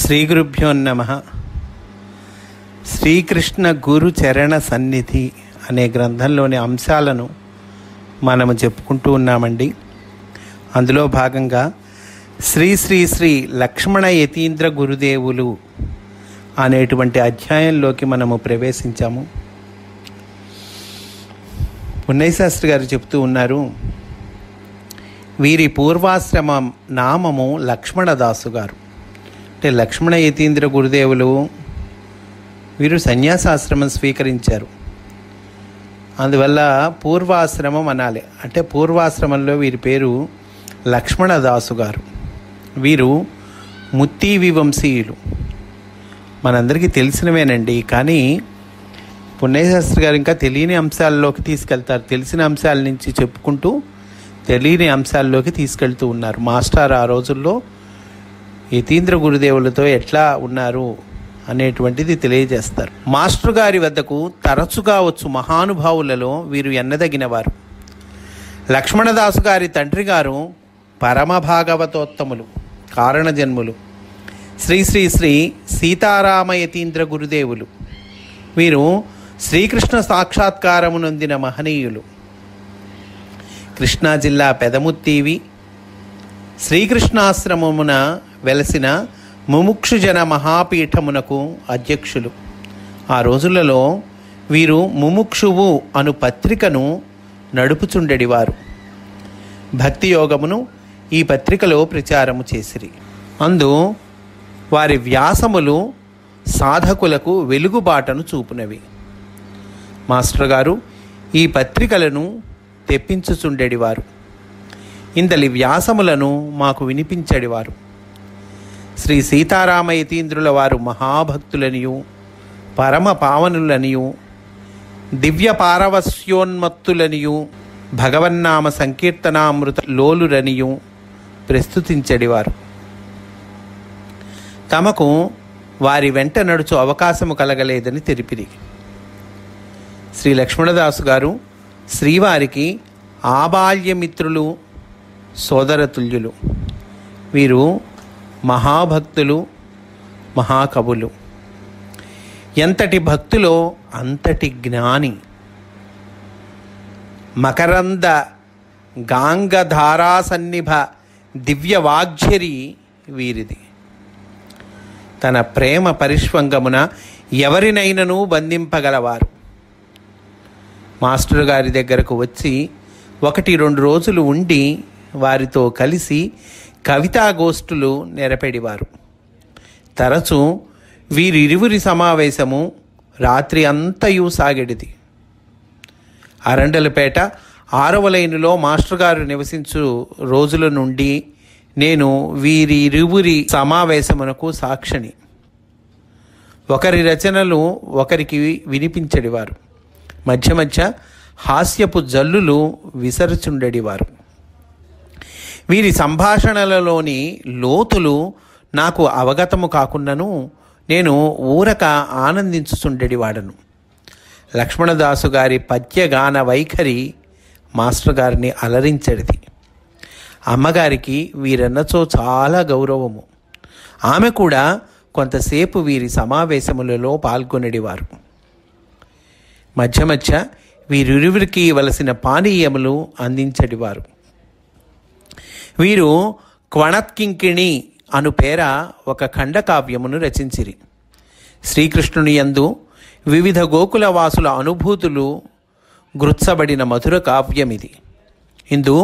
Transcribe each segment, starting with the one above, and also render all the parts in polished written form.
శ్రీ గురుభ్యో నమః. శ్రీకృష్ణ గురు చరణ సన్నిధి అనే గ్రంథంలోని అంశాలను మనము చెప్పుకుంటూ ఉన్నామండి. అందులో భాగంగా శ్రీ శ్రీ శ్రీ లక్ష్మణ యతీంద్ర గురుదేవులు అనేటువంటి అధ్యాయంలోకి మనము ప్రవేశించాము. పున్నయ్య శాస్త్రి గారు చెప్తూ ఉన్నారు, వీరి పూర్వాశ్రమం నామము లక్ష్మణదాసు గారు. అంటే లక్ష్మణ యతీంద్ర గురుదేవులు వీరు సన్యాసాశ్రమం స్వీకరించారు. అందువల్ల పూర్వాశ్రమం అనాలి. అంటే పూర్వాశ్రమంలో వీరి పేరు లక్ష్మణదాసు గారు. వీరు ముత్తీవి వంశీయులు. మనందరికీ తెలిసినవేనండి, కానీ పున్నయ్యశాస్త్రి గారు ఇంకా తెలియని అంశాల్లోకి తీసుకెళ్తారు. తెలిసిన అంశాల నుంచి చెప్పుకుంటూ తెలియని అంశాల్లోకి తీసుకెళ్తూ ఉన్నారు. మాస్టర్ ఆ రోజుల్లో యతీంద్ర గురుదేవులతో ఎట్లా ఉన్నారు అనేటువంటిది తెలియజేస్తారు. మాస్టర్ గారి వద్దకు తరచుగా వచ్చు మహానుభావులలో వీరు ఎన్నదగినవారు. లక్ష్మణదాసు గారి తండ్రి గారు పరమ భాగవతోత్తములు, కారణజన్ములు శ్రీ శ్రీ శ్రీ సీతారామ యతీంద్ర గురుదేవులు. వీరు శ్రీకృష్ణ సాక్షాత్కారము నొందిన మహనీయులు. కృష్ణా జిల్లా పెదముత్తీవి శ్రీకృష్ణాశ్రమమున వెలసిన ముముక్షుజన మహాపీఠమునకు అధ్యక్షులు. ఆ రోజులలో వీరు ముముక్షువు అను పత్రికను నడుపుచుండెడివారు. భక్తి యోగమును ఈ పత్రికలో ప్రచారము చేసిరి. అందు వారి వ్యాసములు సాధకులకు వెలుగుబాటను చూపునవి. మాస్టర్ గారు ఈ పత్రికలను తెప్పించుచుండెడివారు. ఇందలి వ్యాసములను మాకు వినిపించడివారు. శ్రీ సీతారామ యతీంద్రుల వారు మహాభక్తులనియు పరమ పావనులనియు దివ్య పారవస్యోన్మత్తులనియు భగవన్నామ సంకీర్తనామృత లోలురనియు ప్రస్తుతించడివారు. తమకు వారి వెంట నడుచు అవకాశము కలగలేదని తెలిపిరి. శ్రీ లక్ష్మణదాసు గారు శ్రీవారికి ఆబాల్యమిత్రులు, సోదరతుల్యులు. వీరు మహాభక్తులు, మహాకవులు. ఎంతటి భక్తులో అంతటి జ్ఞాని. మకరంద గాంగధారాసన్నిభ దివ్య వాగ్ఝరి వీరిది. తన ప్రేమ పరిష్వంగమున ఎవరినైనను బంధింపగలవారు. మాస్టర్ గారి దగ్గరకు వచ్చి 1-2 రోజులు ఉండి వారితో కలిసి కవితాగోష్ఠులు నెరపెడివారు. తరచూ వీరిరువురి సమావేశము రాత్రి అంతయు సాగెడిది. అరండలపేట 6వ లైనులో మాస్టర్ గారు నివసించు రోజుల నుండి నేను వీరిరువురి సమావేశమునకు సాక్షిని. ఒకరి రచనలు ఒకరికి వినిపించడివారు. మధ్య మధ్య హాస్యపు జల్లులు విసరుచుండెడివారు. వీరి సంభాషణలలోని లోతులు నాకు అవగతము కాకున్నను నేను ఊరక ఆనందించుచుండెడివాడను. లక్ష్మణదాసు గారి పద్యగాన వైఖరి మాస్టర్ గారిని అలరించడిది. అమ్మగారికి వీరన్నచో చాలా గౌరవము. ఆమె కూడా కొంతసేపు వీరి సమావేశములలో పాల్గొనడివారు. మధ్య మధ్య వీరిరువురికి వలసిన పానీయములు అందించడివారు. వీరు క్వణత్కింకిణి అను పేర ఒక ఖండకావ్యమును రచించిరి. శ్రీకృష్ణుని యందు వివిధ గోకుల వాసుల అనుభూతులు గృత్సబడిన మధుర కావ్యమిది. ఇందు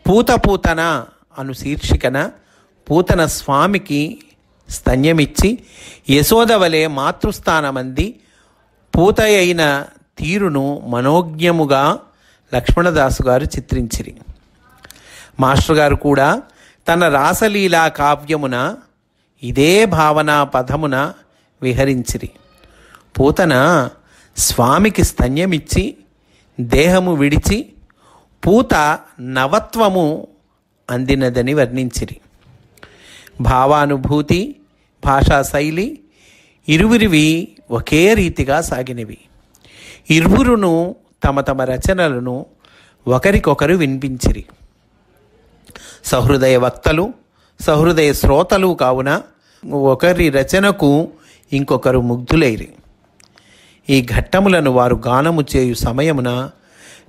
పూతపూతన అను శీర్షికన పూతన స్వామికి స్తన్యమిచ్చి యశోదవలే మాతృస్థానమంది పూతయైన తీరును మనోజ్ఞముగా లక్ష్మణదాసు గారు చిత్రించిరి. మాస్టర్ గారు కూడా తన రాసలీలా కావ్యమున ఇదే భావనా పదమున విహరించిరి. పూతన స్వామికి స్తన్యమిచ్చి దేహము విడిచి పూత నవత్వము అందినదని వర్ణించిరి. భావానుభూతి, భాషా శైలి ఇరువురివి ఒకే రీతిగా సాగినవి. ఇరువురును తమ తమ రచనలను ఒకరికొకరు వినిపించిరి. సహృదయ వక్తలు, సహృదయ శ్రోతలు కావున ఒకరి రచనకు ఇంకొకరు ముగ్ధులైరి. ఈ ఘట్టములను వారు గానము చేయు సమయమున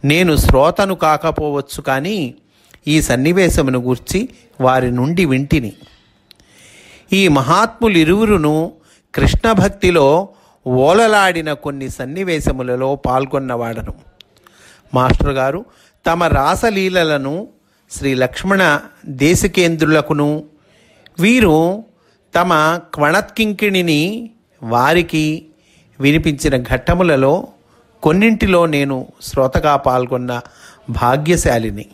నేను శ్రోతను కాకపోవచ్చు, కానీ ఈ సన్నివేశమును గూర్చి వారి నుండి వింటిని. ఈ మహాత్ములిరువురును కృష్ణ భక్తిలో ఓలలాడిన కొన్ని సన్నివేశములలో పాల్గొన్నవాడను. మాస్టర్ గారు తమ రాసలీలలను శ్రీ లక్ష్మణ దేశికేంద్రులకును, వీరు తమ క్వణత్కింకిణిని వారికి వినిపించిన ఘట్టములలో కొన్నింటిలో నేను శ్రోతగా పాల్గొన్న భాగ్యశాలిని.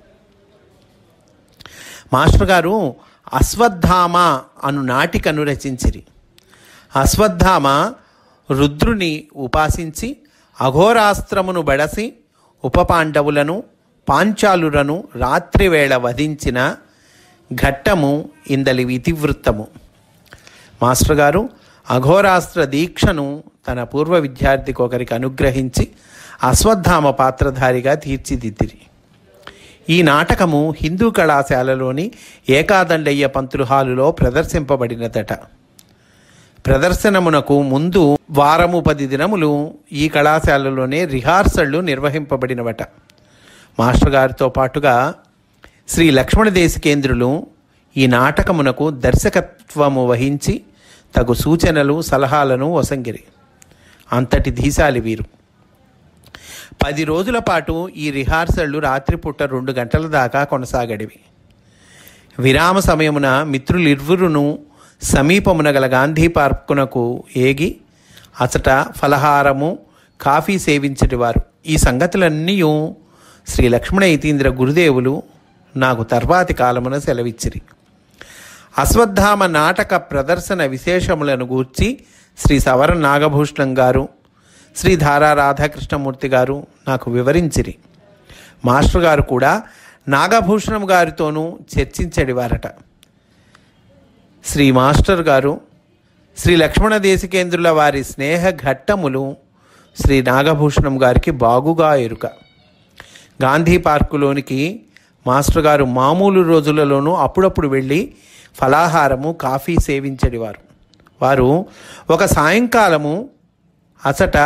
మాస్టర్ గారు అశ్వత్థామ అను నాటికను రచించిరి. అశ్వత్థామ రుద్రుని ఉపాసించి అఘోరాస్త్రమును బడసి ఉపపాండవులను పాంచాలులను రాత్రివేళ వధించిన ఘట్టము ఇందలి ఇతివృత్తము. మాస్టర్ గారు అఘోరాస్త్ర దీక్షను తన పూర్వ విద్యార్థికి ఒకరికి అనుగ్రహించి అశ్వత్థామ పాత్రధారిగా తీర్చిదిద్దిరి. ఈ నాటకము హిందూ కళాశాలలోని ఏకాదండయ్య పంతులు హాలులో ప్రదర్శింపబడినదట. ప్రదర్శనమునకు ముందు 10 దినములు ఈ కళాశాలలోనే రిహార్సళ్ళు నిర్వహింపబడినవట. మాస్టర్ గారితో పాటుగా శ్రీ లక్ష్మణ దేశికేంద్రులు ఈ నాటకమునకు దర్శకత్వము వహించి తగు సూచనలు సలహాలను వసంగిరి. అంతటి ధీశాలి వీరు. 10 రోజుల పాటు ఈ రిహార్సళ్ళు రాత్రిపూట 2 గంటల దాకా కొనసాగడివి. విరామ సమయమున మిత్రులిరువురును సమీపమున గల గాంధీ పార్కునకు ఏగి అచట ఫలహారము కాఫీ సేవించటివారు. ఈ సంగతులన్నీ శ్రీ లక్ష్మణ యతీంద్ర గురుదేవులు నాకు తర్వాతి కాలమున సెలవిచ్చిరి. అశ్వత్థామ నాటక ప్రదర్శన విశేషములను గూర్చి శ్రీ సవర నాగభూషణం గారు, శ్రీ ధారా రాధాకృష్ణమూర్తి గారు నాకు వివరించిరి. మాస్టర్ గారు కూడా నాగభూషణం గారితోనూ చర్చించడివారట. శ్రీ మాస్టర్ గారు శ్రీ లక్ష్మణ దేశికేంద్రుల వారి స్నేహ ఘట్టములు శ్రీ నాగభూషణం గారికి బాగుగా ఎరుక. గాంధీ పార్కులోనికి మాస్టర్ గారు మామూలు రోజులలోనూ అప్పుడప్పుడు వెళ్ళి ఫలాహారము కాఫీ సేవించడివారు. వారు ఒక సాయంకాలము అచట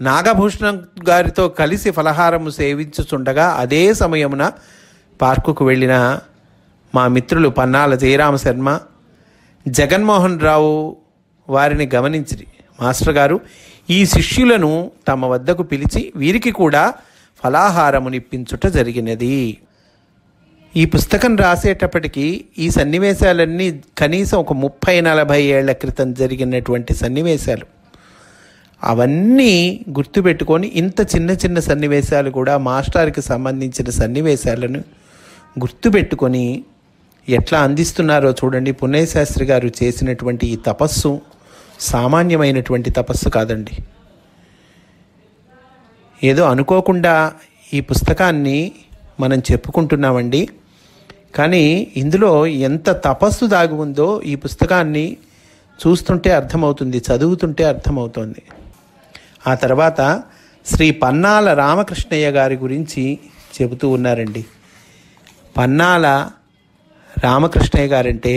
నాగభూషణం గారితో కలిసి ఫలహారము సేవించుచుండగా అదే సమయమున పార్కుకు వెళ్ళిన మా మిత్రులు పన్నాల జయరామ శర్మ, జగన్మోహన్ రావు వారిని గమనించిరి. మాస్టర్ గారు ఈ శిష్యులను తమ వద్దకు పిలిచి వీరికి కూడా ఫలాహారమునిప్పించుట జరిగినది. ఈ పుస్తకం రాసేటప్పటికీ ఈ సన్నివేశాలన్నీ కనీసం ఒక 30-40 ఏళ్ల క్రితం జరిగినటువంటి సన్నివేశాలు. అవన్నీ గుర్తుపెట్టుకొని ఇంత చిన్న చిన్న సన్నివేశాలు కూడా మాస్టర్కి సంబంధించిన సన్నివేశాలను గుర్తుపెట్టుకొని ఎట్లా అందిస్తున్నారో చూడండి. పున్నయ్య శాస్త్రి గారు చేసినటువంటి ఈ తపస్సు సామాన్యమైనటువంటి తపస్సు కాదండి. ఏదో అనుకోకుండా ఈ పుస్తకాన్ని మనం చెప్పుకుంటున్నామండి, కానీ ఇందులో ఎంత తపస్సు దాగి ఉందో ఈ పుస్తకాన్ని చూస్తుంటే అర్థమవుతుంది, చదువుతుంటే అర్థమవుతుంది. ఆ తర్వాత శ్రీ పన్నాల రామకృష్ణయ్య గారి గురించి చెబుతూ ఉన్నారండి. పన్నాల రామకృష్ణయ్య గారంటే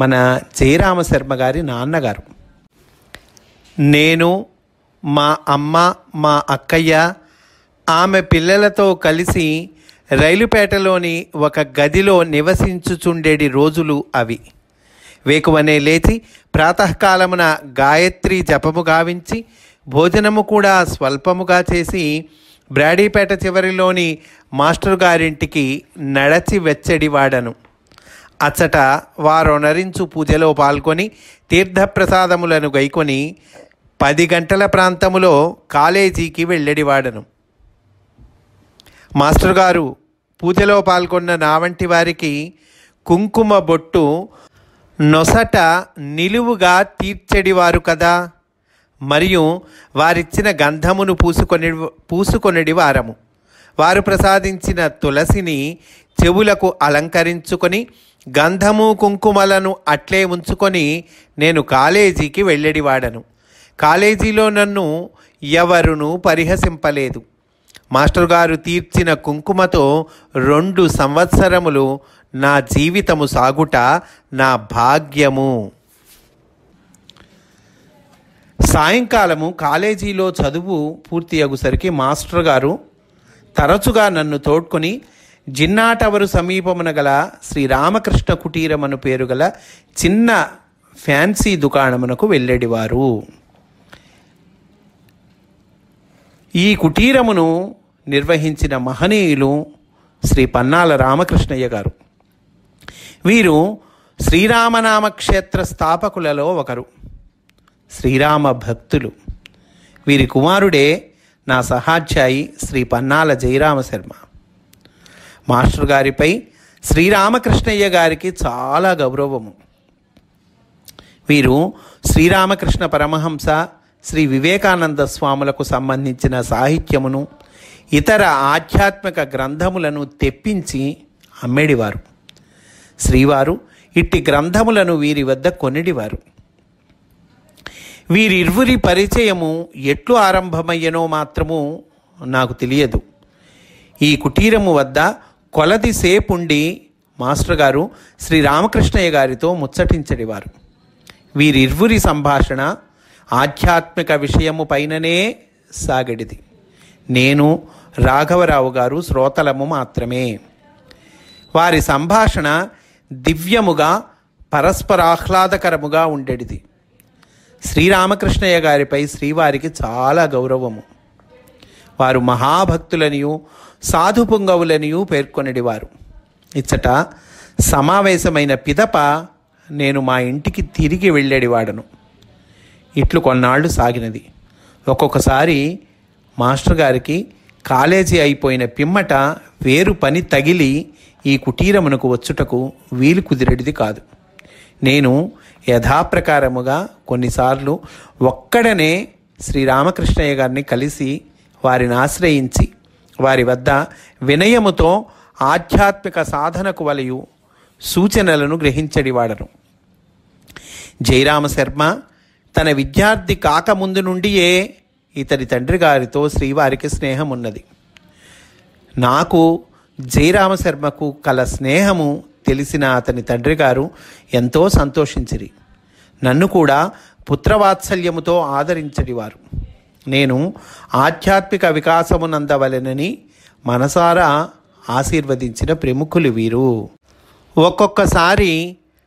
మన జయరామ శర్మ గారి నాన్నగారు. నేను, మా అమ్మ, మా అక్కయ్య, ఆమె పిల్లలతో కలిసి రైలుపేటలోని ఒక గదిలో నివసించుచుండేటి రోజులు అవి. వేకువనే లేచి ప్రాతకాలమున గాయత్రి జపము గావించి భోజనము కూడా స్వల్పముగా చేసి బ్రాడీపేట చివరిలోని మాస్టర్ గారింటికి నడచి వెచ్చడివాడను. అచ్చట వారొనరించు పూజలో పాల్గొని తీర్థప్రసాదములను గైకొని 10 గంటల ప్రాంతములో కాలేజీకి వెళ్ళడివాడను. మాస్టర్ గారు పూజలో పాల్గొన్న నా వంటి వారికి కుంకుమ బొట్టు నొసట నిలువుగా తీర్చెడివారు కదా, మరియు వారిచ్చిన గంధమును పూసుకొనడి వారము. వారు ప్రసాదించిన తులసిని చెవులకు అలంకరించుకొని గంధము కుంకుమలను అట్లే ఉంచుకొని నేను కాలేజీకి వెళ్ళడివాడను. కాలేజీలో నన్ను ఎవరునూ పరిహసింపలేదు. మాస్టర్ గారు తీర్చిన కుంకుమతో 2 సంవత్సరములు నా జీవితము సాగుట నా భాగ్యము. సాయంకాలము కాలేజీలో చదువు పూర్తి అగుసరికి మాస్టర్ గారు తరచుగా నన్ను తోడ్కొని జిన్నాటవరు సమీపమున గల శ్రీరామకృష్ణ కుటీరమను పేరు గల చిన్న ఫ్యాన్సీ దుకాణమునకు వెళ్ళేడివారు. ఈ కుటీరమును నిర్వహించిన మహనీయులు శ్రీ పన్నాల రామకృష్ణయ్య గారు. వీరు శ్రీరామనామ క్షేత్ర స్థాపకులలో ఒకరు. శ్రీరామ భక్తులు. వీరి కుమారుడే నా సహాధ్యాయి శ్రీ పన్నాల జయరామ శర్మ. మాస్టర్ గారిపై శ్రీరామకృష్ణయ్య గారికి చాలా గౌరవము. వీరు శ్రీరామకృష్ణ పరమహంస, శ్రీ వివేకానంద స్వాములకు సంబంధించిన సాహిత్యమును, ఇతర ఆధ్యాత్మిక గ్రంథములను తెప్పించి అమ్మేడివారు. శ్రీవారు ఇట్టి గ్రంథములను వీరి వద్ద కొనిడివారు. వీరిరువురి పరిచయము ఎట్లు ఆరంభమయ్యనో మాత్రము నాకు తెలియదు. ఈ కుటీరము వద్ద కొలది సేపుండి మాస్టర్ గారు శ్రీరామకృష్ణయ్య గారితో ముచ్చటించడివారు. వీరిరువురి సంభాషణ ఆధ్యాత్మిక విషయము పైననే సాగడిది. నేను రాఘవరావు గారు శ్రోతలము మాత్రమే. వారి సంభాషణ దివ్యముగా పరస్పరాహ్లాదకరముగా ఉండేది. శ్రీరామకృష్ణయ్య గారిపై శ్రీవారికి చాలా గౌరవము. వారు మహాభక్తులనియు సాధుపుంగవులనియు పేర్కొనిడివారు. ఇచ్చట సమావేశమైన పిదప నేను మా ఇంటికి తిరిగి వెళ్ళేడివాడను. ఇట్లు కొన్నాళ్ళు సాగినది. ఒక్కొక్కసారి మాస్టర్ గారికి కాలేజీ అయిపోయిన పిమ్మట వేరు పని తగిలి ఈ కుటీరమునకు వచ్చుటకు వీలు కుదిరేటిది కాదు. నేను యథాప్రకారముగా కొన్నిసార్లు ఒక్కడనే శ్రీరామకృష్ణయ్య గారిని కలిసి వారిని ఆశ్రయించి వారి వద్ద వినయముతో ఆధ్యాత్మిక సాధనకు వలయు సూచనలను గ్రహించడివాడను. జయరామ శర్మ తన విద్యార్థి కాకముందు నుండియే ఇతడి తండ్రి గారితో శ్రీవారికి స్నేహం ఉన్నది. నాకు జయరామ శర్మకు కల స్నేహము తెలిసిన అతని తండ్రి గారు ఎంతో సంతోషించిరి. నన్ను కూడా పుత్రవాత్సల్యముతో ఆదరించడివారు. నేను ఆధ్యాత్మిక వికాసమునందవలెనని మనసారా ఆశీర్వదించిన ప్రముఖులు వీరు. ఒక్కొక్కసారి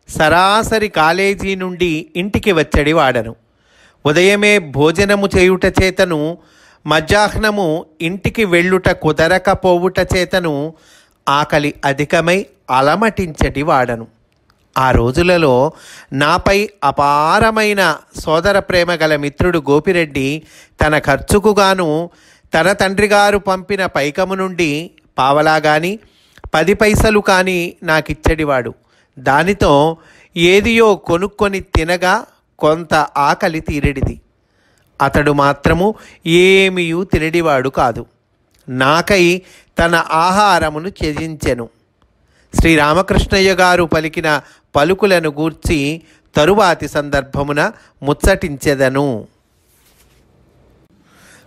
సరాసరి కాలేజీ నుండి ఇంటికి వచ్చడి వాడను. ఉదయమే భోజనము చేయుట చేతను, మధ్యాహ్నము ఇంటికి వెళ్ళుట కుదరకపోవుట చేతను ఆకలి అధికమై అలమటించటి వాడను. ఆ రోజులలో నాపై అపారమైన సోదర ప్రేమ గల మిత్రుడు గోపిరెడ్డి తన ఖర్చుకుగాను తన తండ్రి గారు పంపిన పైకము నుండి పావలా కానీ 10 పైసలు కానీ నాకిచ్చడివాడు. దానితో ఏదియో కొనుక్కొని తినగా కొంత ఆకలి తీరెడిది. అతడు మాత్రము ఏమీయూ తినడివాడు కాదు. నాకై తన ఆహారమును త్యజించెను. శ్రీరామకృష్ణయ్య గారు పలికిన పలుకులను గూర్చి తరువాతి సందర్భమున ముచ్చటించెదను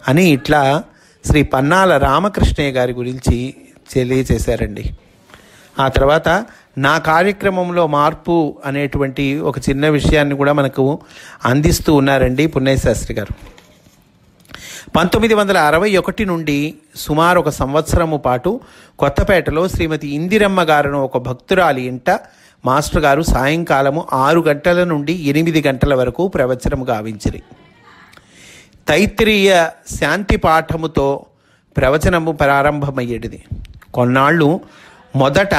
అని ఇట్లా శ్రీ పన్నాల రామకృష్ణయ్య గారి గురించి తెలియచేశారండి. ఆ తర్వాత నా కార్యక్రమంలో మార్పు అనేటువంటి ఒక చిన్న విషయాన్ని కూడా మనకు అందిస్తూ ఉన్నారండి పున్నయ్యశాస్త్రి గారు. 1961 నుండి సుమారు 1 సంవత్సరము పాటు కొత్తపేటలో శ్రీమతి ఇందిరమ్మ గారును ఒక భక్తురాలి ఇంట మాస్టర్ గారు సాయంకాలము 6 గంటల నుండి 8 గంటల వరకు ప్రవచనము గావించిరి. తైత్తిరీయ శాంతి పాఠముతో ప్రవచనము ప్రారంభమయ్యేది. కొన్నాళ్ళు మొదట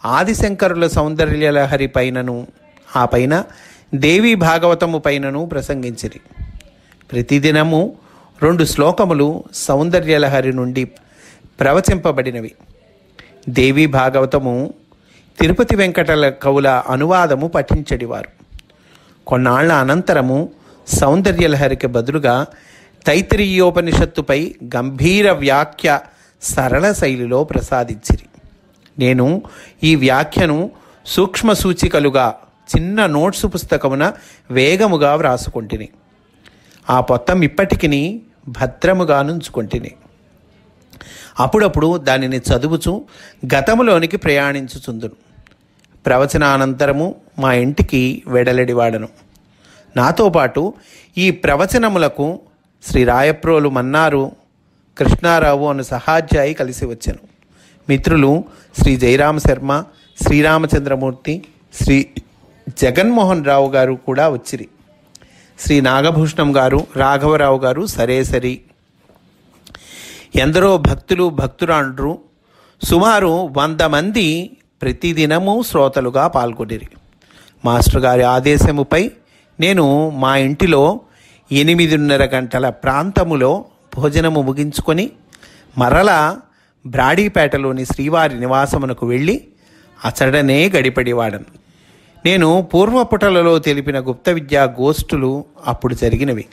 ఆదిశంకరుల సౌందర్యలహరి పైనను, ఆ పైన దేవీ భాగవతము పైనను ప్రసంగించిరి. ప్రతిదినము 2 శ్లోకములు సౌందర్యలహరి నుండి ప్రవచింపబడినవి. దేవీ భాగవతము తిరుపతి వెంకటల కవుల అనువాదము పఠించడివారు. కొన్నాళ్ల అనంతరము సౌందర్యలహరికి బదులుగా తైత్తిరీయోపనిషత్తుపై గంభీర వ్యాఖ్య సరళ శైలిలో ప్రసాదించిరి. నేను ఈ వ్యాఖ్యను సూక్ష్మ సూచికలుగా చిన్న నోట్సు పుస్తకమున వేగముగా వ్రాసుకొంటిని. ఆ పొత్తం ఇప్పటికిని భద్రముగా నుంచుకొంటిని. అప్పుడప్పుడు దానిని చదువుచు గతములోనికి ప్రయాణించుచుందును. ప్రవచనానంతరము మా ఇంటికి వెడలడివాడను. నాతో పాటు ఈ ప్రవచనములకు శ్రీ రాయప్రోలు మన్నారు కృష్ణారావు అను సహాధ్యాయి కలిసి వచ్చాను. మిత్రులు శ్రీ జయరామ శర్మ, శ్రీరామచంద్రమూర్తి, శ్రీ జగన్మోహన్ రావు గారు కూడా వచ్చిరి. శ్రీ నాగభూషణం గారు, రాఘవరావు గారు సరేసరి. ఎందరో భక్తులు భక్తురాండ్రు సుమారు 100 మంది ప్రతిదినము శ్రోతలుగా పాల్గొనిరి. మాస్టర్ గారి ఆదేశముపై నేను మా ఇంటిలో 8:30 గంటల ప్రాంతములో భోజనము ముగించుకొని మరలా బ్రాడీపేటలోని శ్రీవారి నివాసమునకు వెళ్ళి అచడనే గడిపడివాడను. నేను పూర్వపుటలలో తెలిపిన గుప్త విద్యా గోష్ఠులు అప్పుడు జరిగినవి.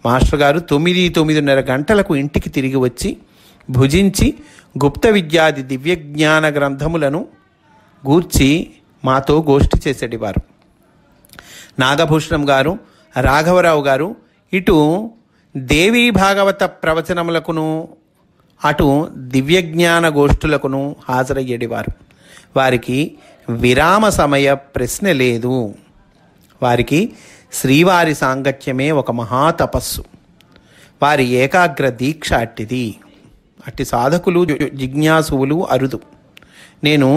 మాస్టర్ గారు 9-9:30 గంటలకు ఇంటికి తిరిగి వచ్చి భుజించి గుప్త విద్యాది దివ్యజ్ఞాన గ్రంథములను గూర్చి మాతో గోష్ఠి చేసేటివారు. నాగభూషణం గారు, రాఘవరావు గారు ఇటు దేవీ భాగవత ప్రవచనములకును అటు దివ్యజ్ఞాన గోష్ఠులకును హాజరయ్యేటివారు. వారికి విరామ సమయ ప్రశ్న లేదు. వారికి శ్రీవారి సాంగత్యమే ఒక మహాతపస్సు. వారి ఏకాగ్ర దీక్ష అట్టిది. అట్టి సాధకులు జిజ్ఞాసువులు అరుదు. నేను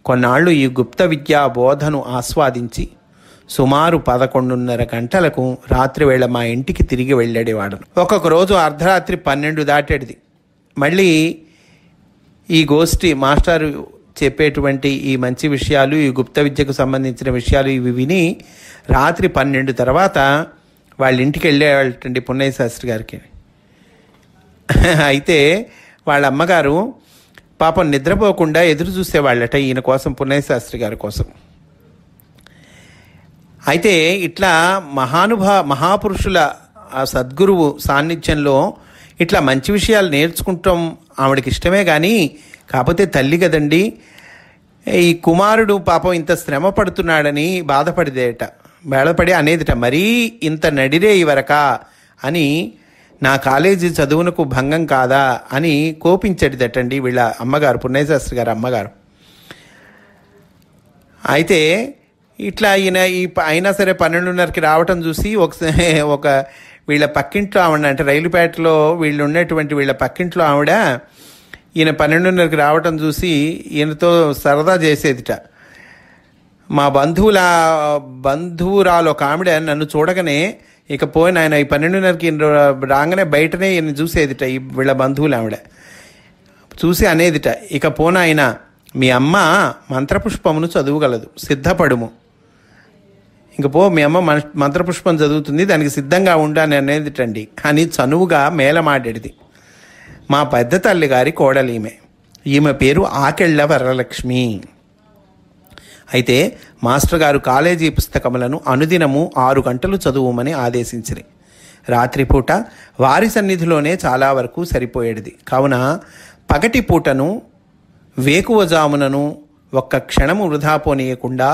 కొన్నాళ్ళు ఈ గుప్త విద్యా బోధను ఆస్వాదించి సుమారు 11:30 గంటలకు రాత్రివేళ మా ఇంటికి తిరిగి వెళ్ళేవాడు. ఒక్కొక్క రోజు అర్ధరాత్రి 12 దాటేది. మళ్ళీ ఈ గోష్ఠి మాస్టారు చెప్పేటువంటి ఈ మంచి విషయాలు, ఈ గుప్త విద్యకు సంబంధించిన విషయాలు ఇవి విని రాత్రి 12 తర్వాత వాళ్ళ ఇంటికి వెళ్ళేవాళ్ళండి పున్నయ్య శాస్త్రి గారికి. అయితే వాళ్ళ అమ్మగారు పాపం నిద్రపోకుండా ఎదురు చూసేవాళ్ళట ఈయన కోసం, పున్నయ్య శాస్త్రి గారి కోసం. అయితే ఇట్లా మహాపురుషుల ఆ సద్గురువు సాన్నిధ్యంలో ఇట్లా మంచి విషయాలు నేర్చుకుంటాం ఆవిడకి ఇష్టమే. కానీ కాకపోతే తల్లి కదండి, ఈ కుమారుడు పాపం ఇంత శ్రమ పడుతున్నాడని బాధపడి అనేదిట, మరీ ఇంత నడిరే ఇవరకా అని, నా కాలేజీ చదువునకు భంగం కాదా అని కోపించడిదటండి వీళ్ళ అమ్మగారు, పున్నయ్యశాస్త్రి గారు అమ్మగారు. అయితే ఇట్లా అయినా సరే 12:30కి రావటం చూసి ఒక వీళ్ళ పక్కింట్లో ఆవిడ, అంటే రైలుపేటలో వీళ్ళు ఉన్నటువంటి వీళ్ళ పక్కింట్లో ఆవిడ ఈయన 12:30కి రావటం చూసి ఈయనతో సరదా చేసేదిట. మా బంధువురాలు ఒక ఆవిడ నన్ను చూడగానే ఇక పోయిన ఆయన ఈ 12:30కి రాగానే బయటనే ఈయన చూసేదిట. ఈ వీళ్ళ బంధువులు ఆవిడ చూసి అనేదిట, ఇక పోనాయన మీ అమ్మ మంత్రపుష్పమును చదువుగలదు, సిద్ధపడుము. ఇంక పో, మీ అమ్మ మంత్రపుష్పం చదువుతుంది, దానికి సిద్ధంగా ఉండాలని అనేదిటండి అని చనువుగా మేలమాడేది. మా పెద్ద తల్లి గారి కోడలీమె. ఈమె పేరు ఆకెళ్ళ వరలక్ష్మి. అయితే మాస్టర్ గారు కాలేజీ పుస్తకములను అనుదినము 6 గంటలు చదువుమని ఆదేశించిరి. రాత్రిపూట వారి సన్నిధిలోనే చాలా వరకు సరిపోయేది. కావున పగటి పూటను వేకువజామునను ఒక్క క్షణము వృధా పోనీయకుండా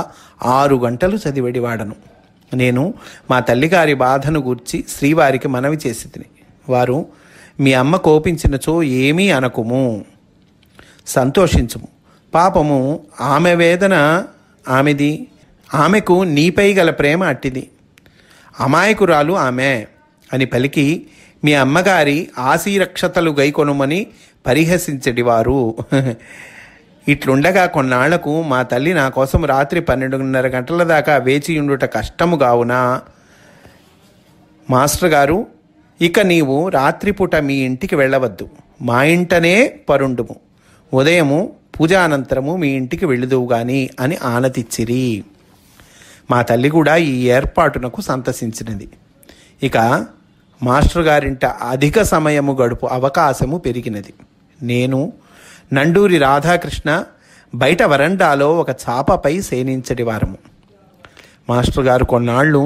6 గంటలు చదివేడివాడను. నేను మా తల్లిగారి బాధను గూర్చి శ్రీవారికి మనవి చేసి తిని, వారు మీ అమ్మ కోపించినచో ఏమీ అనకుము, సంతోషించుము, పాపము ఆమె వేదన ఆమెది, ఆమెకు నీపై గల ప్రేమ అట్టిది, అమాయకురాలు ఆమె అని పలికి మీ అమ్మగారి ఆశీరక్షతలు గైకొనుమని పరిహసించడివారు. ఇట్లుండగా కొన్నాళ్లకు మా తల్లి నా కోసం రాత్రి 12:30 గంటల దాకా వేచి ఉండుట కష్టము కావున, మాస్టర్ గారు ఇక నీవు రాత్రిపూట మీ ఇంటికి వెళ్ళవద్దు, మా ఇంటనే పరుండుము, ఉదయము పూజానంతరము మీ ఇంటికి వెళ్ళుదువు గాని అని ఆనతిచ్చిరి. మా తల్లి కూడా ఈ ఏర్పాటునకు సంతసించినది. ఇక మాస్టర్ గారింట అధిక సమయము గడుపు అవకాశము పెరిగినది. నేను నండూరి రాధాకృష్ణ బయట వరండాలో ఒక చాపపై శయనించడివారము. మాస్టర్ గారు కొన్నాళ్ళు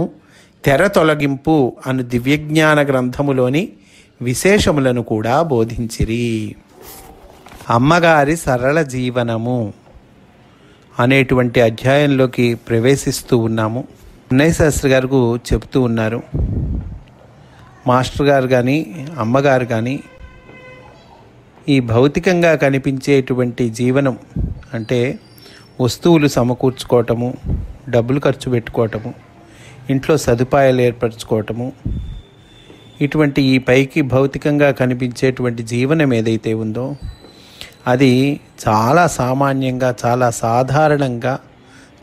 తెర తొలగింపు అను దివ్యజ్ఞాన గ్రంథములోని విశేషములను కూడా బోధించిరి. అమ్మగారి సరళ జీవనము అనేటువంటి అధ్యాయంలోకి ప్రవేశిస్తూ ఉన్నాము. పున్నయ్య శాస్త్రి గారు చెప్తూ ఉన్నారు, మాస్టర్ గారు కానీ అమ్మగారు కానీ ఈ భౌతికంగా కనిపించేటువంటి జీవనం అంటే వస్తువులు సమకూర్చుకోవటము, డబ్బులు ఖర్చు పెట్టుకోవటము, ఇంట్లో సదుపాయాలు ఏర్పరచుకోవటము, ఇటువంటి ఈ పైకి భౌతికంగా కనిపించేటువంటి జీవనం ఏదైతే ఉందో అది చాలా సామాన్యంగా, చాలా సాధారణంగా,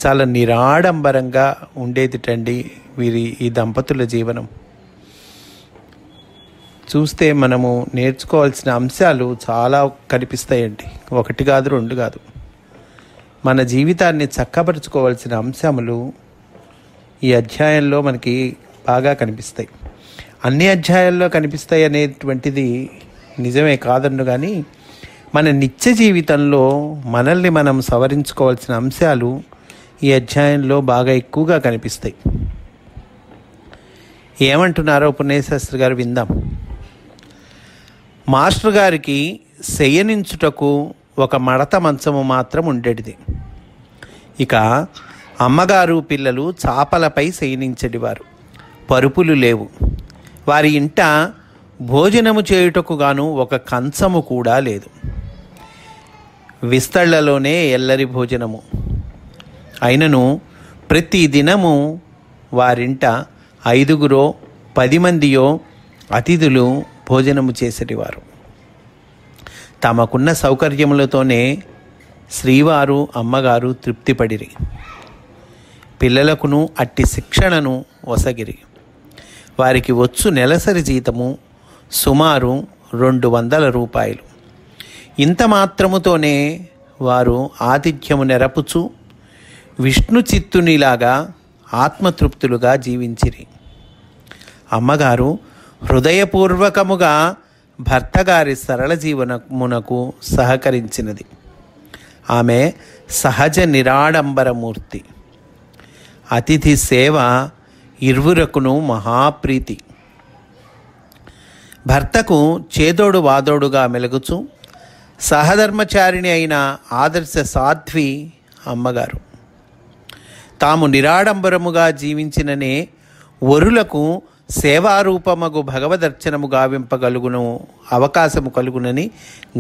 చాలా నిరాడంబరంగా ఉండేదిటండి ఈ దంపతుల జీవనం. చూస్తే మనము నేర్చుకోవాల్సిన అంశాలు చాలా కనిపిస్తాయండి. ఒకటి కాదు, రెండు కాదు. మన జీవితాన్ని చక్కబరుచుకోవాల్సిన అంశములు ఈ అధ్యాయంలో మనకి బాగా కనిపిస్తాయి. అన్ని అధ్యాయాల్లో కనిపిస్తాయి అనేటువంటిది నిజమే కాదన్ను, కానీ మన నిత్య జీవితంలో మనల్ని మనం సవరించుకోవాల్సిన అంశాలు ఈ అధ్యాయంలో బాగా ఎక్కువగా కనిపిస్తాయి. ఏమంటున్నారో పుణ్యశాస్త్రి గారు విందాం. మాస్టర్ గారికి శయనించుటకు ఒక మడత మంచము మాత్రం ఉండేటిది. ఇక అమ్మగారు పిల్లలు చాపలపై శయనించేటివారు. పరుపులు లేవు. వారి ఇంట భోజనము చేయుటకు గాను ఒక కంచము కూడా లేదు. విస్తళ్లలోనే ఎల్లరి భోజనము. అయినను ప్రతి దినము వారింట 5 10 మందియో అతిథులు భోజనము చేసేటివారు. తమకున్న సౌకర్యములతోనే శ్రీవారు అమ్మగారు తృప్తిపడిరి. పిల్లలకును అట్టి శిక్షణను ఒసగిరి. వారికి వచ్చు నెలసరి జీతము సుమారు 200 రూపాయలు. ఇంత మాత్రముతోనే వారు ఆతిథ్యము నెరపుచు విష్ణు చిత్తునిలాగా ఆత్మతృప్తులుగా జీవించిరి. అమ్మగారు హృదయపూర్వకముగా భర్తగారి సరళ జీవనమునకు సహకరించినది. ఆమె సహజ నిరాడంబరమూర్తి. అతిథి సేవ ఇరువురకును మహాప్రీతి. భర్తకు చేదోడు వాదోడుగా మెలుగుచు సహధర్మచారిణి అయిన ఆదర్శ సాధ్వి అమ్మగారు. తాము నిరాడంబరముగా జీవించిననే వరులకు సేవారూపమగు భగవదర్చనము గావింపగలుగును అవకాశము కలుగునని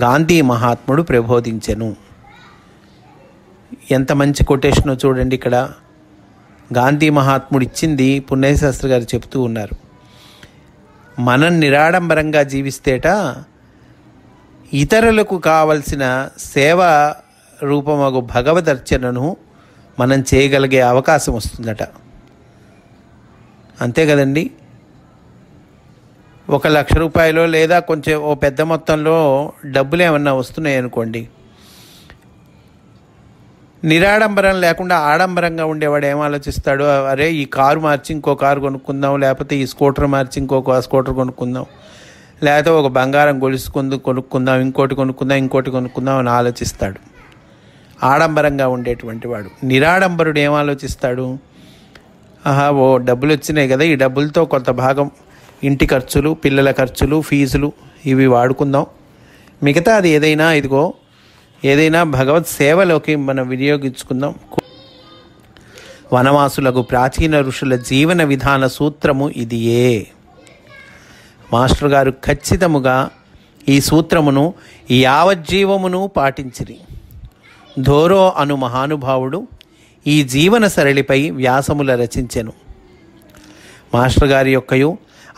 గాంధీ మహాత్ముడు ప్రబోధించెను. ఎంత మంచి కొటేషనో చూడండి. ఇక్కడ గాంధీ మహాత్ముడు ఇచ్చింది పుణ్యశాస్త్రి గారు చెప్తూ ఉన్నారు. మనం నిరాడంబరంగా జీవిస్తేట ఇతరులకు కావలసిన సేవా రూపమగు భగవదర్చనను మనం చేయగలిగే అవకాశం వస్తుందట. అంతే కదండి. 1,00,000 రూపాయలు లేదా కొంచెం ఓ పెద్ద మొత్తంలో డబ్బులు ఏమన్నా వస్తున్నాయి అనుకోండి, నిరాడంబరం లేకుండా ఆడంబరంగా ఉండేవాడు ఏం ఆలోచిస్తాడు? అరే, ఈ కారు మార్చి ఇంకో కారు కొనుక్కుందాం, లేకపోతే ఈ స్కూటర్ మార్చి ఇంకో స్కూటర్ కొనుక్కుందాం, లేకపోతే ఒక బంగారం కొనుక్కుందాం, ఇంకోటి కొనుక్కుందాం అని ఆలోచిస్తాడు ఆడంబరంగా ఉండేటువంటి వాడు. నిరాడంబరుడు ఏం ఆలోచిస్తాడు? ఓ డబ్బులు వచ్చినాయి కదా, ఈ డబ్బులతో కొంత భాగం ఇంటి ఖర్చులు, పిల్లల ఖర్చులు, ఫీజులు ఇవి వాడుకుందాం, మిగతా అది ఏదైనా భగవత్ సేవలోకి మనం వినియోగించుకుందాం. వనవాసులకు ప్రాచీన ఋషుల జీవన విధాన సూత్రము ఇదియే. మాస్టర్ గారు ఖచ్చితముగా ఈ సూత్రమును యావజ్జీవమును పాటించిరి. ధోరో అను మహానుభావుడు ఈ జీవన సరళిపై వ్యాసముల రచించెను. మాస్టర్ గారి యొక్కయు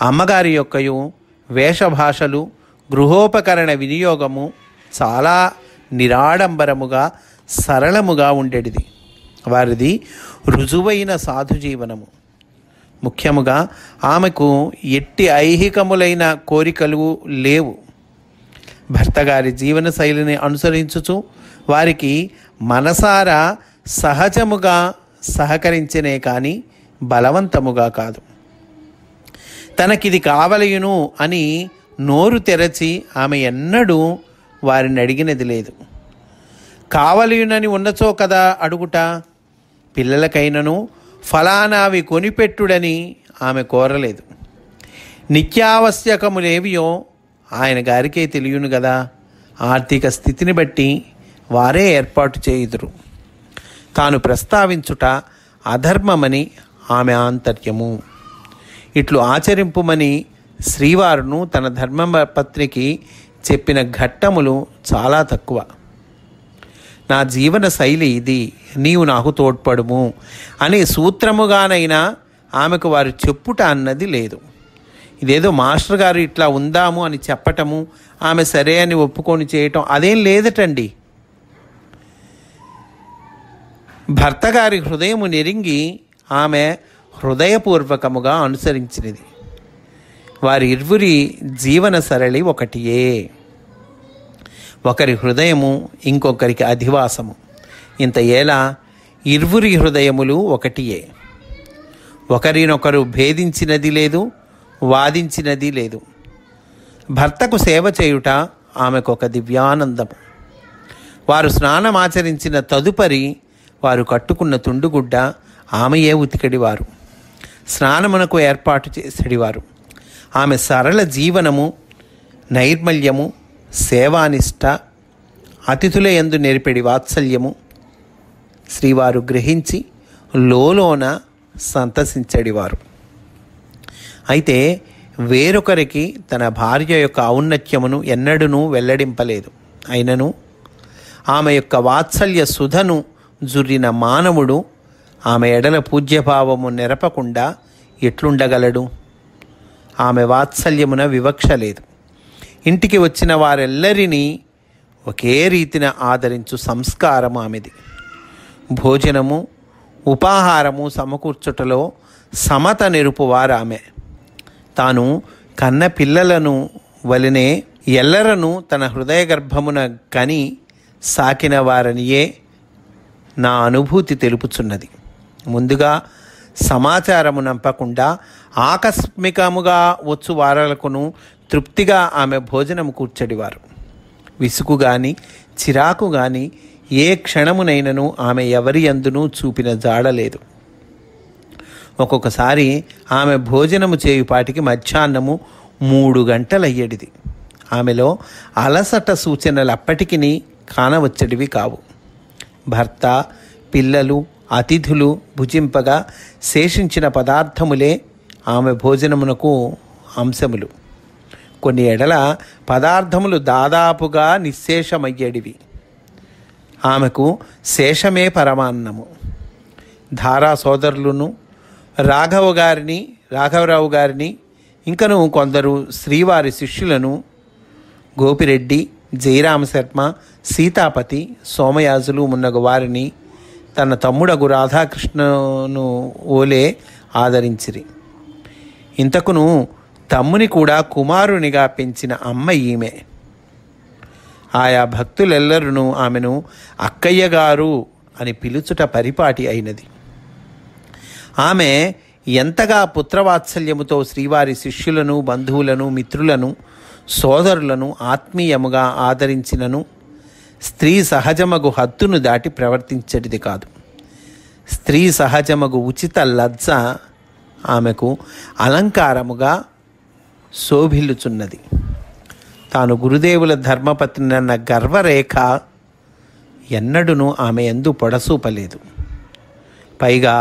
అమ్మగారి యొక్కయు వేషభాషలు, గృహోపకరణ వినియోగము చాలా నిరాడంబరముగా, సరళముగా ఉండేటిది. వారిది రుజువైన సాధు జీవనము. ముఖ్యముగా ఆమెకు ఎట్టి ఐహికములైన కోరికలు లేవు. భర్తగారి జీవన శైలిని అనుసరించుచు వారికి మనసారా సహజముగా సహకరించనే కానీ బలవంతముగా కాదు. తనకిది కావలయును అని నోరు తెరచి ఆమె ఎన్నడూ వారిని అడిగినది లేదు. కావలయునని ఉన్నచో కదా అడుగుట. పిల్లలకైనను ఫలానావి కొనిపెట్టుడని ఆమె కోరలేదు. నిత్యావశ్యకములేవియో ఆయన గారికే తెలియను కదా. ఆర్థిక స్థితిని బట్టి వారే ఏర్పాటు చేయుదురు. తాను ప్రస్తావించుట అధర్మమని ఆమె ఆంతర్యము. ఇట్లు ఆచరింపుమని శ్రీవారును తన ధర్మపత్నికి చెప్పిన ఘట్టములు చాలా తక్కువ. నా జీవన శైలి ఇది, నీవు నాకు తోడ్పడుము అని సూత్రముగానైనా ఆమెకు వారు చెప్పుట అన్నది లేదు. ఇదేదో మాస్టర్ గారు ఇట్లా ఉందాము అని చెప్పటము, ఆమె సరే అని ఒప్పుకొని చేయటం అదేం లేదటండి. భర్త గారి హృదయము నెరింగి ఆమె హృదయపూర్వకముగా అనుసరించినది. వారి ఇరువురి జీవన సరళి ఒకటియే. ఒకరి హృదయము ఇంకొకరికి అధివాసము. ఇంత ఏలా ఇరువురి హృదయములు ఒకటియే. ఒకరినొకరు భేదించినది లేదు, వాదించినది లేదు. భర్తకు సేవ చేయుట ఆమెకు ఒక దివ్యానందము. వారు స్నానమాచరించిన తదుపరి వారు కట్టుకున్న తుండుగుడ్డ ఆమెయే ఉతికడివారు, స్నానమునకు ఏర్పాటు చేసేడివారు. ఆమె సరళ జీవనము, నైర్మల్యము, సేవానిష్ట, అతిథుల యందు నేర్పెడి వాత్సల్యము శ్రీవారు గ్రహించి లోలోన సంతసించడివారు. అయితే వేరొకరికి తన భార్య యొక్క ఔన్నత్యమును ఎన్నడూనూ వెల్లడింపలేదు. అయినను ఆమె యొక్క వాత్సల్య సుధను జుర్రిన మానవుడు ఆమె ఎడల పూజ్యభావము నెరపకుండా ఎట్లుండగలడు? ఆమె వాత్సల్యమున వివక్ష లేదు. ఇంటికి వచ్చిన వారెల్లరినీ ఒకే రీతిన ఆదరించు సంస్కారం ఆమెది. భోజనము, ఉపాహారము సమకూర్చుటలో సమత నెరుపువారామె. తాను కన్న పిల్లలను వలనే ఎల్లరను తన హృదయ గర్భమున కని సాకిన వారనియే నా అనుభూతి తెలుపుచున్నది. ముందుగా సమాచారము నంపకుండా ఆకస్మికముగా వచ్చు వారలకును తృప్తిగా ఆమె భోజనము కూర్చడివారు. విసుగు గాని చిరాకు గాని ఏ క్షణమునైనను ఆమె ఎవరి యందునూ చూపిన జాడలేదు. ఒక్కొక్కసారి ఆమె భోజనము చేయుపాటికి మధ్యాహ్నము 3 గంటలయ్యేటిది. ఆమెలో అలసట సూచనలు అప్పటికి కానవచ్చడివి కావు. భర్త, పిల్లలు, అతిథులు భుజింపగా శేషించిన పదార్థములే ఆమె భోజనమునకు అంశములు. కొన్ని ఎడల పదార్థములు దాదాపుగా నిశ్శేషమయ్యేడివి. ఆమెకు శేషమే పరమాన్నము. ధారా సోదరులను రాఘవరావు గారిని ఇంకను కొందరు శ్రీవారి శిష్యులను గోపిరెడ్డి, జయరామ శర్మ, సీతాపతి, సోమయాజులు మున్నగు వారిని తన తమ్ముడగు రాధాకృష్ణను ఓలే ఆదరించిరి. ఇంతకును తమ్ముని కూడా కుమారునిగా పెంచిన అమ్మ ఈమె. ఆయా భక్తులెల్లరూ ఆమెను అక్కయ్య గారు అని పిలుచుట పరిపాటి అయినది. ఆమె ఎంతగా పుత్రవాత్సల్యముతో శ్రీవారి శిష్యులను, బంధువులను, మిత్రులను, సోదరులను ఆత్మీయముగా ఆదరించినను స్త్రీ సహజమగు హద్దును దాటి ప్రవర్తించేటిది కాదు. స్త్రీ సహజమగు ఉచిత లజ్జ ఆమెకు అలంకారముగా శోభిల్లుచున్నది. తాను గురుదేవుల ధర్మపత్నినన్న గర్వరేఖ ఎన్నడూనూ ఆమె యందు పొడసూపలేదు. పైగా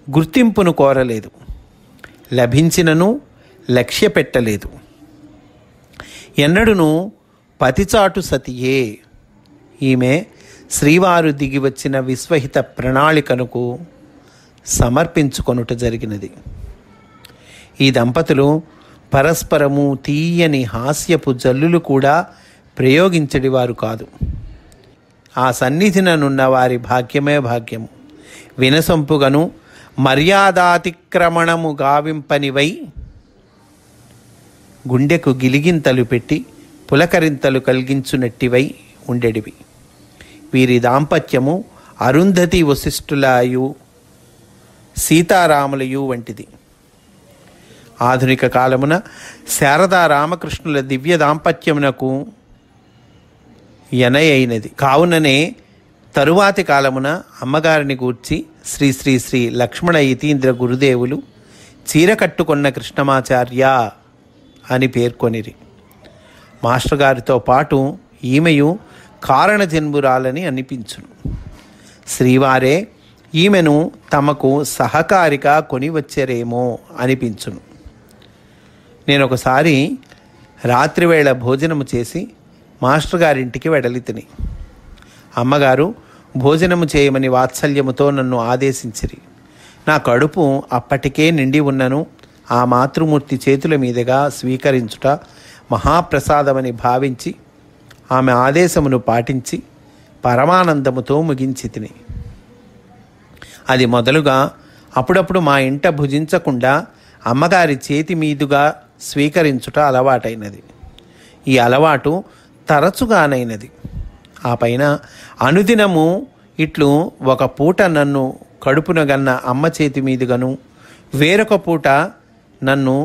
గుర్తింపును కోరలేదు, లభించినను లక్ష్య పెట్టలేదు. ఎన్నడూనూ పతిచాటు సతియే. ఈమె శ్రీవారు దిగి వచ్చిన విశ్వహిత ప్రణాళికను సమర్పించుకొనుట జరిగినది. ఈ దంపతులు పరస్పరము తీయని హాస్యపు జల్లులు కూడా ప్రయోగించడివారు కాదు. ఆ సన్నిధిననున్న వారి భాగ్యమే భాగ్యము. వినసొంపుగను మర్యాదాతిక్రమణము గావింపనివై గుండెకు గిలిగింతలు పెట్టి పులకరింతలు కలిగించునట్టివై ఉండెడివి. వీరి దాంపత్యము అరుంధతి వశిష్ఠులయు సీతారాములయు వంటిది. ఆధునిక కాలమున శారదా రామకృష్ణుల దివ్య దాంపత్యమునకు ఎనయైనది. కావుననే తరువాతి కాలమున అమ్మగారిని గూర్చి శ్రీ శ్రీ శ్రీ లక్ష్మణ యతీంద్ర గురుదేవులు చీర కట్టుకున్న కృష్ణమాచార్య అని పేర్కొనిరి. మాస్టర్ గారితో పాటు ఈమెయు కారణజన్మురాలని అనిపించును. శ్రీవారే ఈమెను తమకు సహకారిగా కొని వచ్చారేమో అనిపించును. నేను ఒకసారి రాత్రివేళ భోజనము చేసి మాస్టర్ గారింటికి వెడలితిని. అమ్మగారు భోజనము చేయమని వాత్సల్యముతో నన్ను ఆదేశించిరి. నా కడుపు అప్పటికే నిండి ఉన్నను. ఆ మాతృమూర్తి చేతుల మీదుగా స్వీకరించుట మహాప్రసాదమని భావించి ఆమె ఆదేశమును పాటించి పరమానందముతో ముగించి తిని. అది మొదలుగా అప్పుడప్పుడు మా ఇంట భుజించకుండా అమ్మగారి చేతి మీదుగా స్వీకరించుట అలవాటైనది. ఈ అలవాటు తరచుగానైనది. ఆ పైన అనుదినము ఇట్లు ఒక పూట నన్ను కడుపున గన్న అమ్మ చేతి మీదుగాను, వేరొక పూట నన్ను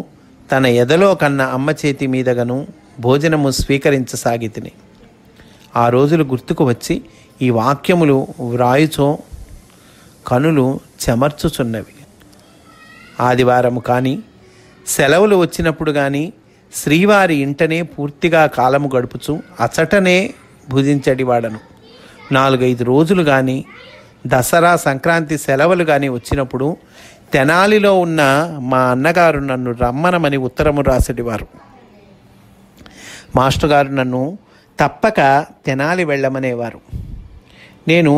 తన ఎదలో కన్న అమ్మ చేతి మీదగాను భోజనము స్వీకరించసాగితిని. ఆ రోజులు గుర్తుకు వచ్చి ఈ వాక్యములు వ్రాయుచో కనులు చెమర్చుచున్నవి. ఆదివారము కానీ సెలవులు వచ్చినప్పుడు కానీ శ్రీవారి ఇంటనే పూర్తిగా కాలము గడుపుచు అచటనే భుజించడివాడను. 4-5 రోజులు కానీ దసరా సంక్రాంతి సెలవులు కానీ వచ్చినప్పుడు తెనాలిలో ఉన్న మా అన్నగారు నన్ను రమ్మనమని ఉత్తరము రాసేటివారు. మాస్టర్ గారు నన్ను తప్పక తెనాలి వెళ్ళమనేవారు. నేను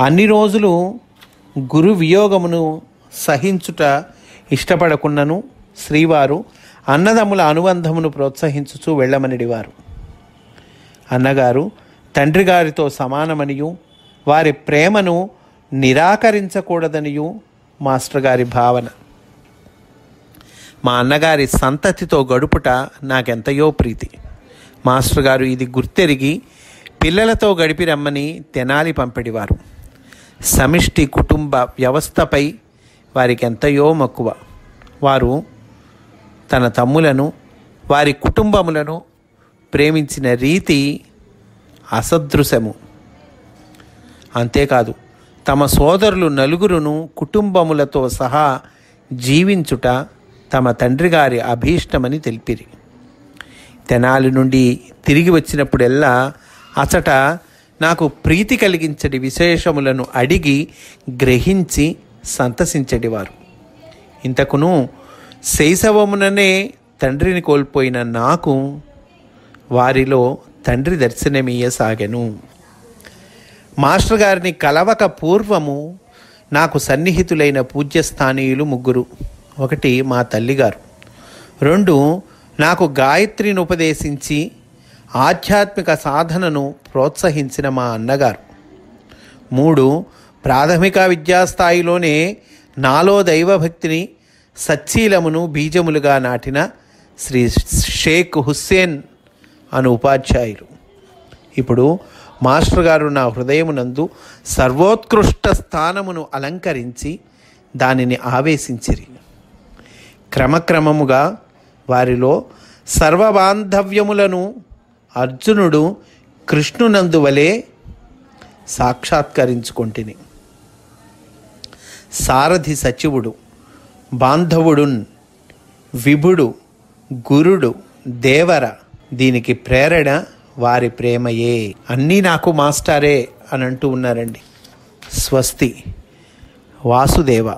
అన్ని రోజులు గురు వియోగమును సహించుట ఇష్టపడకున్నను శ్రీవారు అన్నదమ్ముల అనుబంధమును ప్రోత్సహించుచూ వెళ్ళమనిడివారు. అన్నగారు తండ్రి గారితో సమానమనియు వారి ప్రేమను నిరాకరించకూడదనియు మాస్టర్ గారి భావన. మా అన్నగారి సంతతితో గడుపుట నాకెంతయో ప్రీతి. మాస్టర్ గారు ఇది గుర్తెరిగి పిల్లలతో గడిపి రమ్మని తెనాలి పంపిడివారు. సమిష్టి కుటుంబ వ్యవస్థపై వారికి ఎంతయో మక్కువ. వారు తన తమ్ములను వారి కుటుంబములను ప్రేమించిన రీతి అసదృశము. అంతేకాదు తమ సోదరులు నలుగురును కుటుంబములతో సహా జీవించుట తమ తండ్రి గారి అభీష్టమని తెలిపిరి. తెనాలి నుండి తిరిగి వచ్చినప్పుడెల్లా అచట నాకు ప్రీతి కలిగించడి విశేషములను అడిగి గ్రహించి సంతసించడివారు. ఇంతకును శైశవముననే తండ్రిని కోల్పోయిన నాకు వారిలో తండ్రి దర్శనమీయసాగెను. మాస్టర్ గారిని కలవక పూర్వము నాకు సన్నిహితులైన పూజ్యస్థానీయులు 3. 1 మా తల్లిగారు, 2 నాకు గాయత్రిని ఉపదేశించి ఆధ్యాత్మిక సాధనను ప్రోత్సహించిన మా అన్నగారు, 3 ప్రాథమిక విద్యాస్థాయిలోనే నాలో దైవభక్తిని సచ్చీలమును బీజములుగా నాటిన శ్రీ షేక్ హుస్సేన్ అను ఉపాధ్యాయులు. ఇప్పుడు మాస్టర్ గారు నా హృదయమునందు సర్వోత్కృష్ట స్థానమును అలంకరించి దానిని ఆవేశించిరి. క్రమక్రమముగా వారిలో సర్వబాంధవ్యములను అర్జునుడు కృష్ణునందువలే సాక్షాత్కరించుకొంటిని. సారథి సచివుడు, బాంధవుడున్, విభుడు, గురుడు, దేవర, దీనికి ప్రేరణ వారి ప్రేమయే. అన్నీ నాకు మాస్టారే అని అంటూ ఉన్నారండి. స్వస్తి. వాసుదేవ.